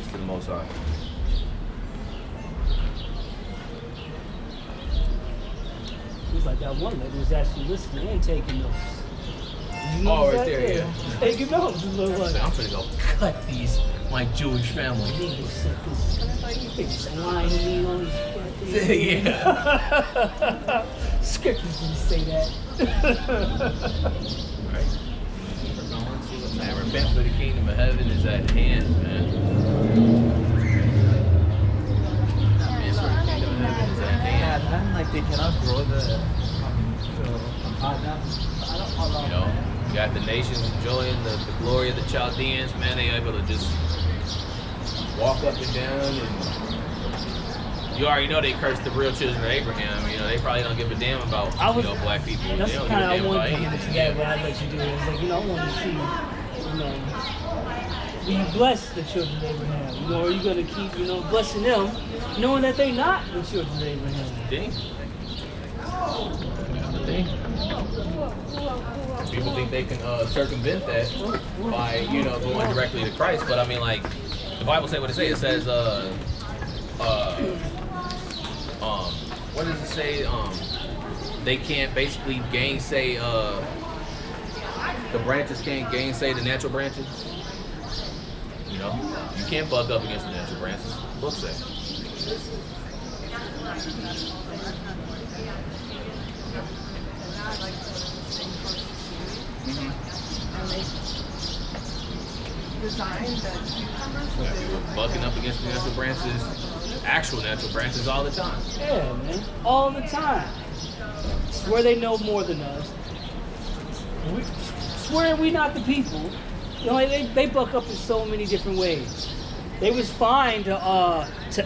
praise to the Most High. He's like that one lady was actually listening and taking notes. You know Right there, yeah. Taking notes. I'm finna go cut these, my Jewish family. Lying on Yeah. Scriptures didn't say that. Right. Man, repent for the kingdom of heaven is at hand, man. Repent for the kingdom of heaven is at hand. Man, like they cannot grow the. You know, you got the nations enjoying the glory of the Chaldeans, man. They able to just walk up and down, and you already know they cursed the real children of Abraham. You know, they probably don't give a damn about black people. That's they don't kind of give a damn I wanted about to anything. get what I'd let you do. It's like, I want to see, will you bless the children of Abraham? Are you going to keep, blessing them, knowing that they're not the children of Abraham? Thing. That's the thing. People think they can circumvent that by, going directly to Christ. But I mean, like, the Bible says what it says. It says, what does it say? They can't basically gainsay, the branches can't gainsay the natural branches. You can't buck up against the natural branches. Book says. Design the cucumbers. People bucking up against the natural branches, actual natural branches all the time. Yeah, man. All the time. Swear they know more than us. Swear we not the people. They buck up in so many different ways. They was fine to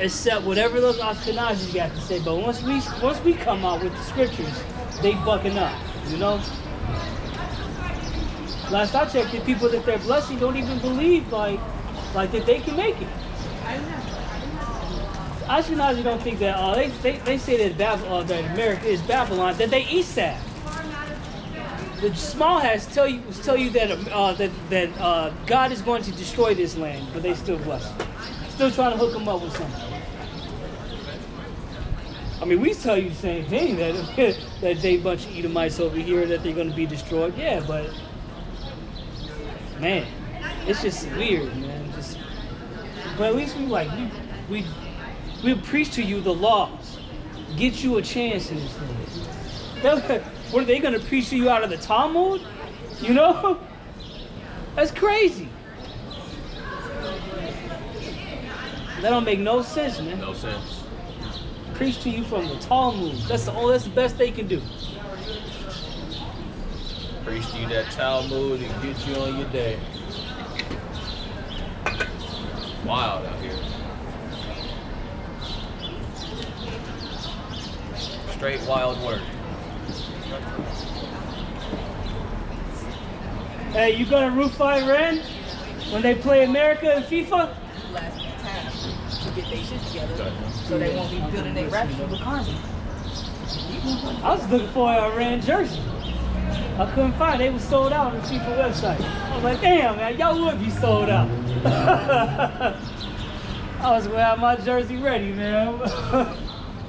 accept whatever those Ashkenazis got to say, but once we come out with the scriptures, they bucking up, Last I checked, the people that they're blessing don't even believe like that they can make it. Ashkenazi don't think that they say that that America is Babylon, that they Esau. The small hats tell you that God is going to destroy this land, but they still bless it. Still trying to hook them up with something. I mean, we tell you the same thing, that they bunch of Edomites over here, that they're going to be destroyed. Yeah, but man, it's just weird, man. But at least we preach to you the laws, get you a chance in this thing. What are they going to preach to you out of the Talmud? That's crazy. That don't make no sense, man. No sense. Preach to you from the Talmud. That's the best they can do. Preach to you that Talmud and get you on your day. Wild out here. Straight wild work. Hey, you gonna root for Iran when they play America in FIFA? Last time to get their shit together, so they won't be building their rap sheet with Kanye. I was looking for an Iran jersey. I couldn't find it. They was sold out on the FIFA website. I was like, damn, man, y'all would be sold out. I was gonna have my jersey ready, man.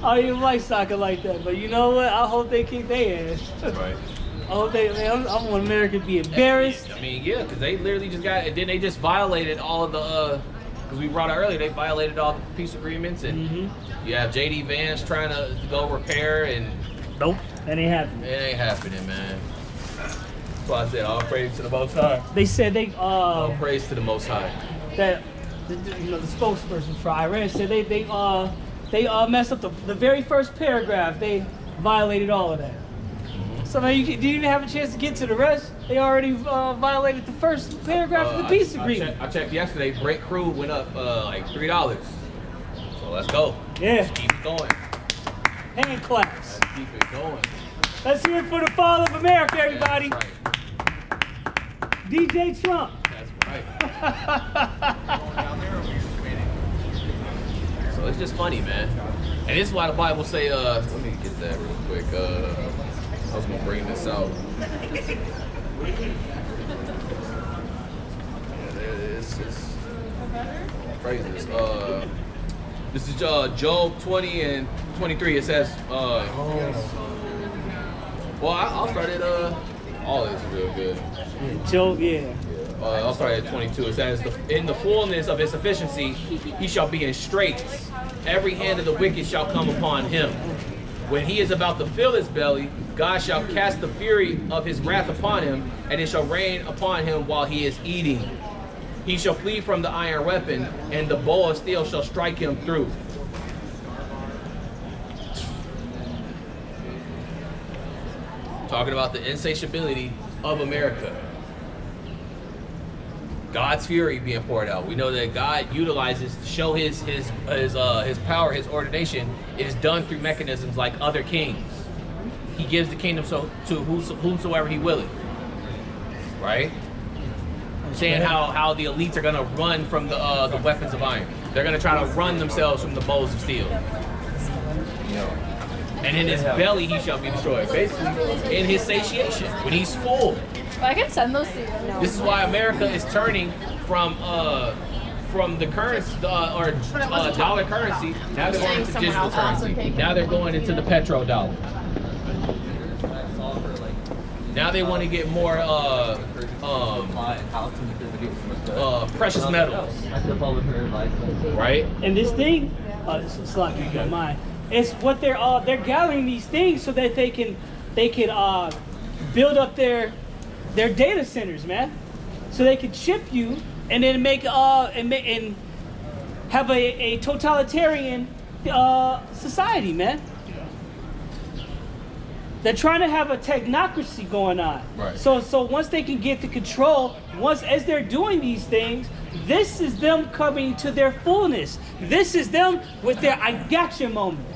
I don't even like soccer like that, but you know what? I hope they kick their ass. Right. I hope I want America to be embarrassed. I mean, yeah, because they literally just got, and then they just violated all of the, because we brought it earlier, they violated all the peace agreements, and you have J.D. Vance trying to go repair, and Nope, that ain't happening. it ain't happening, man. That's why I said all praise to the Most High. They said All praise to the Most High. that the spokesperson for Iran said they messed up the very first paragraph. They violated all of that. So man, you didn't even have a chance to get to the rest. They already violated the first paragraph of the peace agreement. I checked yesterday. Brent Crude went up like $3. So let's go. Yeah. Let's keep it going. Hand claps. Let's keep it going. Let's hear it for the fall of America, everybody. That's right. DJ Trump. That's right. So it's just funny, man. And this is why the Bible say, let me get that real quick. I was gonna bring this out. Yeah, there it is. phrase this. This is Job 20 and 23. It says, well, I'll start at all this is real good. Yeah, Job, yeah. I'll start at 22. It says, in the fullness of his sufficiency, he shall be in straits. Every hand of the wicked shall come upon him. When he is about to fill his belly, God shall cast the fury of his wrath upon him, and it shall rain upon him while he is eating. He shall flee from the iron weapon, and the bow of steel shall strike him through. Talking about the insatiability of America. God's fury being poured out. We know that God utilizes to show his power, his ordination is done through mechanisms like other kings. He gives the kingdom to whomsoever he willeth. Right? Saying how the elites are gonna run from the weapons of iron. They're gonna try to run themselves from the bows of steel. And in his belly he shall be destroyed. Basically, in his satiation, when he's full. I can send those to you. No. This is why America is turning from the currency dollar currency. Now they're going into digital currency. Now they're going into the petrodollar. Now they want to get more precious metals. Right? And this thing, it's like you got mine. It's what they're gathering these things so that they can build up their data centers, man. So they can chip you and then make and have a totalitarian society, man. They're trying to have a technocracy going on. Right. So once they can get the control, as they're doing these things, this is them coming to their fullness. This is them with their I gotcha moment.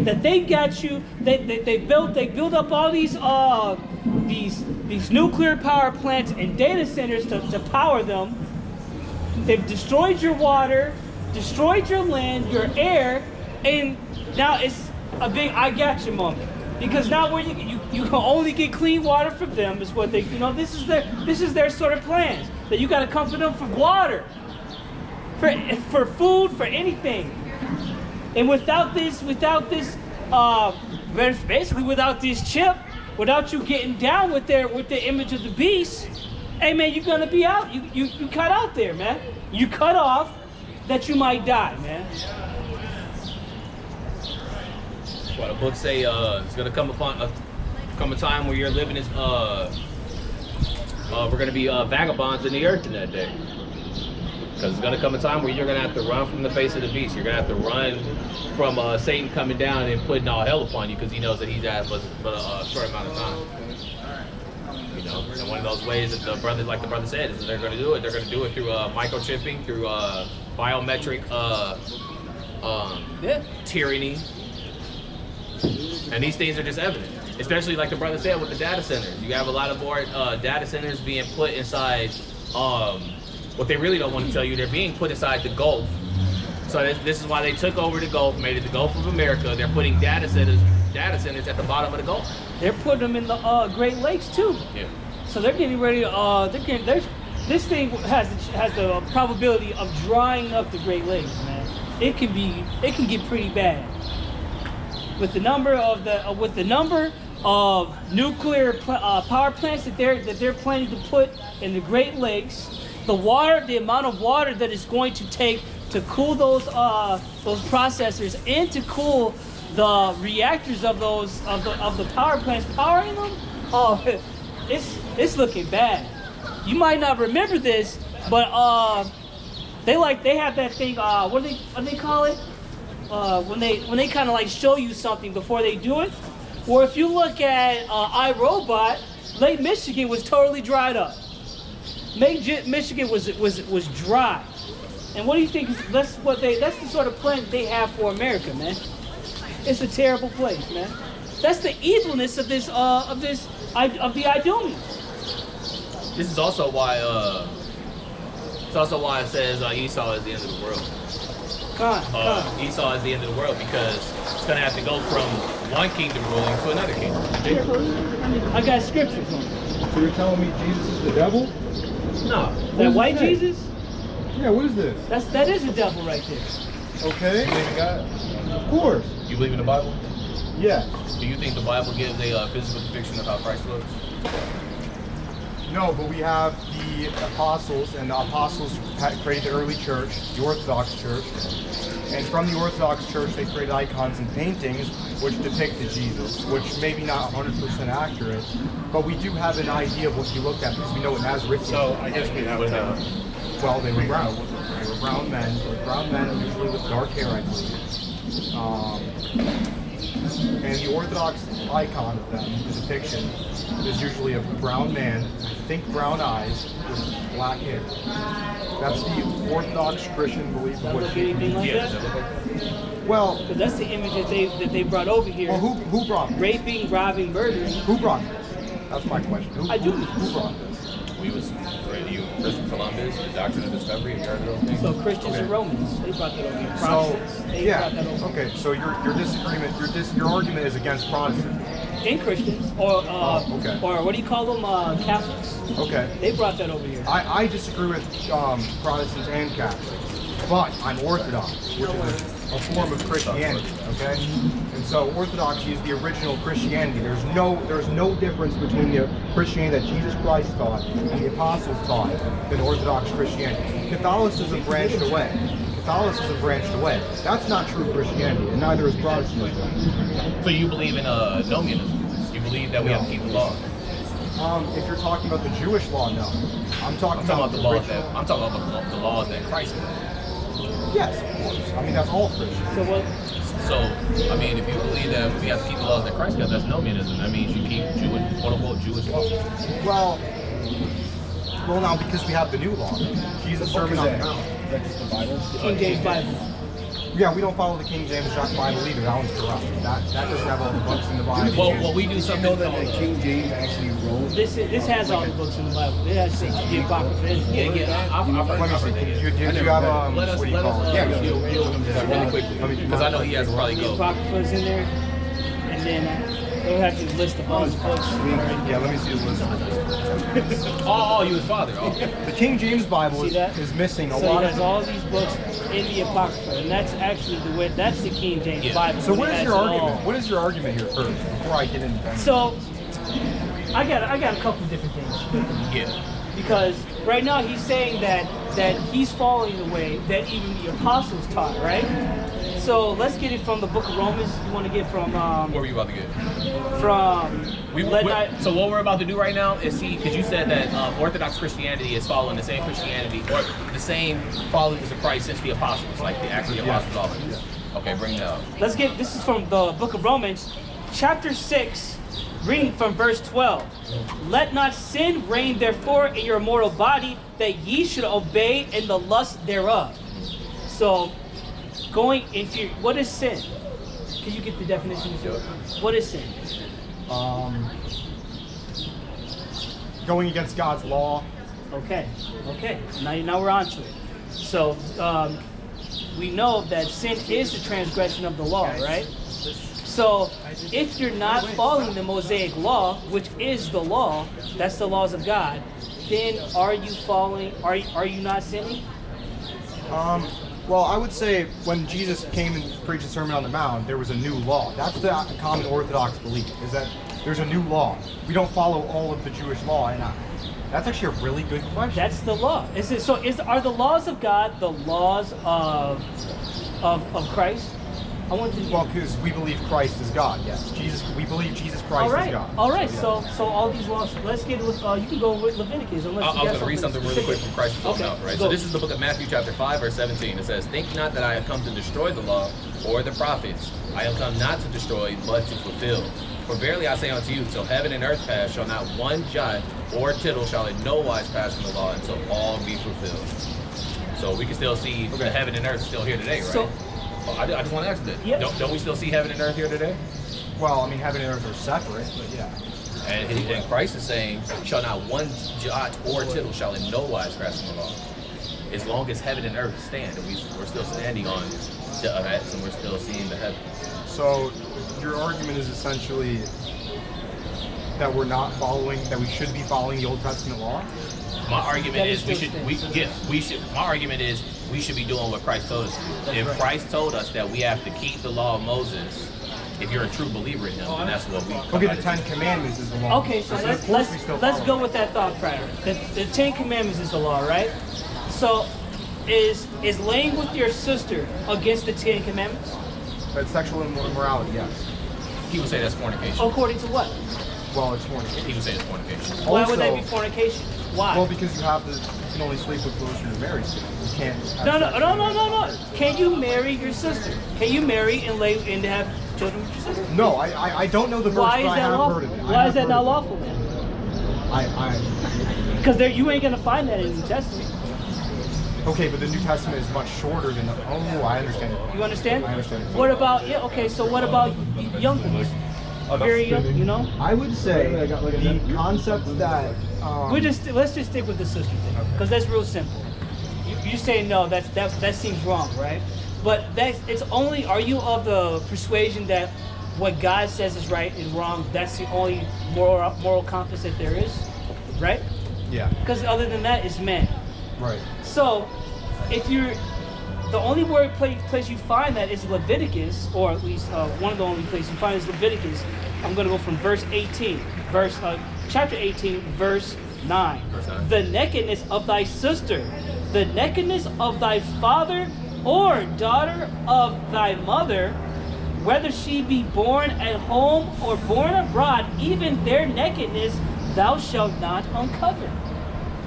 That they got you. They build up all these nuclear power plants and data centers to power them. They've destroyed your water, destroyed your land, your air, and now it's a big I gotcha moment. Because now where you can only get clean water from them is what they this is their sort of plans. That you gotta come for them for water, for food, for anything. And without this basically without this chip, without you getting down with the image of the beast, hey man, you're gonna be out. You cut out there, man. You cut off that you might die, man. Well, the book say it's gonna come a time where you're living as we're gonna be vagabonds in the earth in that day. Because it's gonna come a time where you're gonna have to run from the face of the beast. You're gonna have to run from Satan coming down and putting all hell upon you, because he knows that he's at but a short amount of time. And one of those ways that the brother said, is that they're gonna do it. They're gonna do it through microchipping, through biometric tyranny. And these things are just evident, especially like the brother said with the data centers. You have a lot of more data centers being put inside. What they really don't want to tell you, they're being put inside the Gulf. So this is why they took over the Gulf, made it the Gulf of America. They're putting data centers at the bottom of the Gulf. They're putting them in the Great Lakes too. Yeah. So they're getting ready. This thing has the probability of drying up the Great Lakes, man. It can get pretty bad. With the number of nuclear power plants that they're planning to put in the Great Lakes, the amount of water that it's going to take to cool those processors and to cool the reactors of the power plants powering them, it's looking bad. You might not remember this, but they have that thing. What do they call it? When they kind of like show you something before they do it. Or if you look at iRobot, Lake Michigan was totally dried up. Michigan was dry. And what do you think? That's the sort of plan they have for America, man. It's a terrible place, man. That's the evilness of the Idumeans. This is also why it says Esau is the end of the world. Esau is the end of the world, because it's gonna have to go from one kingdom ruling to another kingdom. I got scriptures on it. So you're telling me Jesus is the devil? No. That white Jesus? Yeah, what is this? That is a devil right there. Okay. You believe in God? Of course. You believe in the Bible? Yeah. Do you think the Bible gives a physical depiction of how Christ looks? No, but we have the apostles, and the apostles created the early church, the Orthodox Church. And from the Orthodox Church, they created icons and paintings which depicted Jesus, which may be not 100% accurate, but we do have an idea of what he looked at because we know what Nazareth. So I guess we have to. Well, they were brown. They were brown men. Brown men usually with dark hair, I believe. And the Orthodox icon of them, the depiction, is usually a brown man, I think brown eyes, with black hair. That's the Orthodox Christian belief Does of that what look anything like that? Well, Because that's the image that they brought over here. well, who brought this? Raping, robbing, murdering. Who brought this? That's my question. I do. Who brought this? We was you, Christopher Columbus, the Doctrine of Discovery. Have you heard of those things? So Christians and Okay. Romans, they brought that over here. So, Protestants, they brought that yeah, over. okay, so your disagreement, your argument is against Protestants. In Christians, or okay. or what do you call them, Catholics? Okay. They brought that over here. I disagree with Protestants and Catholics, but I'm Orthodox, which is a form of Christianity, okay? And so Orthodoxy is the original Christianity. There's no difference between the Christianity that Jesus Christ taught and the apostles taught than Orthodox Christianity. Catholicism branched away. That's not true Christianity, and neither is Protestantism. So you believe in nomianism? You believe that we have to keep the law? If you're talking about the Jewish law, no. I'm talking about the laws that the laws that Christ made. Yes, of course. I mean, that's all Christians. So what? So, I mean, if you believe that we have to keep the laws that Christ got, that's nomianism. That means you keep Jewish, quote unquote, Jewish laws. Well, now because we have the new law, Jesus' Sermon on the Mount. That's just the Bible. King James Bible. Yeah, we don't follow the King James Bible either. That one's corrupt. That doesn't have all the books in the Bible. Well, we do Did you something know that called, King James actually wrote? This has all the books in the Bible. It has the Apocrypha in it. yeah. I've Let me see. Do you have Let us, what do you let call us it? deal with that really quickly, because I know he has to probably The go. Apocrypha's in there, and then they'll have to list a bunch of books. Yeah, let me see the list. Oh, you his father. Oh. The King James Bible See that? is missing a So lot he has of. all these books in the Apocrypha, and that's actually that's the King James Yeah. Bible. So It what is has your it argument? all. What is your argument here first before I get into? So I got a couple different things. Yeah. Because right now he's saying that he's following the way that even the apostles taught, right? So let's get it from the book of Romans. You want to get from What were you about to get? So what we're about to do right now is see, because you said that Orthodox Christianity is following the same Christianity or the same followers of Christ since the apostles, like the actual apostles always. Okay, bring that up. Let's get this is from the book of Romans, chapter 6, reading from verse 12. Let not sin reign therefore in your mortal body, that ye should obey in the lust thereof. So going into what is sin? Can you get the definition? What is sin? Going against God's law. Okay. Now we're on to it. So we know that sin is the transgression of the law, right? So if you're not following the Mosaic law, which is the law, that's the laws of God, then are you following? Are you not sinning? Well, I would say when Jesus came and preached the Sermon on the Mount, there was a new law. That's the common Orthodox belief, is that there's a new law. We don't follow all of the Jewish law, and that's actually a really good question. That's the law. Are the laws of God the laws of Christ? I want to. Well, because we believe Christ is God. Yes, we believe Jesus Christ is God. All right. So, So all these laws. Let's get with. You can go with Leviticus. Unless I you was got going to read something really quick from Christ's book, Okay, right? go. So this is the book of Matthew chapter 5, verse 17. It says, "Think not that I have come to destroy the law or the prophets. I have come not to destroy, but to fulfill. For verily I say unto you, till heaven and earth pass, shall not one jot or tittle shall in no wise pass from the law until all be fulfilled." So we can still see the heaven and earth still here today, right? So- I just want to ask that. Yeah. Don't we still see heaven and earth here today? well, I mean, heaven and earth are separate, but yeah. And Christ is saying, shall not one jot or tittle shall in no wise pass from the law. As long as heaven and earth stand, and we're still standing on the earth, and we're still seeing the heaven. So your argument is essentially that we should be following the Old Testament law? My argument That is is still we should. My argument is we should be doing what Christ told us to do. If Christ told us that we have to keep the law of Moses, if you're a true believer in Him, then that's what we. Okay, the Ten Commandments is the law. Okay, so And of course we still let's follow go it. with that thought pattern. The Ten Commandments is the law, right? So, is laying with your sister against the Ten Commandments? But sexual immorality, yes. He would say that's fornication. According to what? Well, it's fornication. He would say it's fornication. Why would that Also- be fornication? Why? Well, because you can only sleep with those you're married to. You can't. have No. sex with Can you marry your sister? Can you marry and have children with your sister? No, I don't know the verse, Why but is I that have lawful? heard of it. I Why have is that heard not of it. lawful then? Because You ain't gonna find that in the New Testament. okay, but the New Testament is much shorter than the. Oh, I understand. You understand? I understand. What about so what about young ones? Very young, you know? I would say the concept that Let's just stick with the sister thing, because that's real simple. You say no, that seems wrong, right? But it's only. Are you of the persuasion that what God says is right and wrong? That's the only moral compass that there is, right? Yeah. Because other than that, it's man. Right. So, if you're the only place you find that is Leviticus, or at least one of the only places you find is Leviticus. I'm going to go from verse 18, chapter 18, verse 9. Verse 9. The nakedness of thy sister, the nakedness of thy father or daughter of thy mother, whether she be born at home or born abroad, even their nakedness thou shalt not uncover.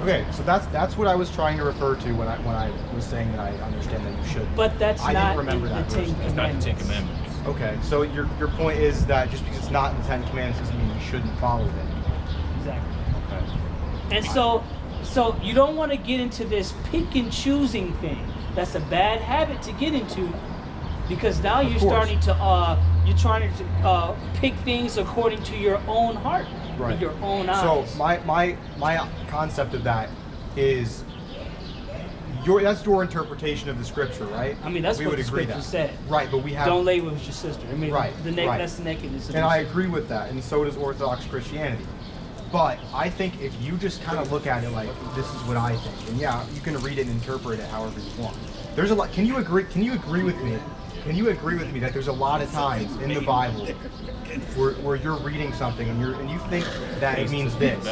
Okay, so that's what I was trying to refer to when I was saying that I understand that you should. But that's I not didn't remember in that the verse. Ten It's not the Ten Commandments. Commandments. Okay, so your point is that just because it's not in the Ten Commandments doesn't mean you shouldn't follow them. Exactly. Okay. And so you don't want to get into this pick and choosing thing. That's a bad habit to get into, because now you're course. starting to you're trying to pick things according to your own heart, with your own eyes. So my concept of that is that's your interpretation of the scripture, right? I mean, that's we what would the agree scripture that. said. Right, but we have Don't lay with your sister. I mean, Right, right. that's the nakedness. and I agree with that, and so does Orthodox Christianity. But I think if you just kind of look at it like this is what I think, and yeah, you can read it and interpret it however you want. There's a lot. Can you agree with me? Can you agree with me that there's a lot of times in the Bible where you're reading something and you think that it means this,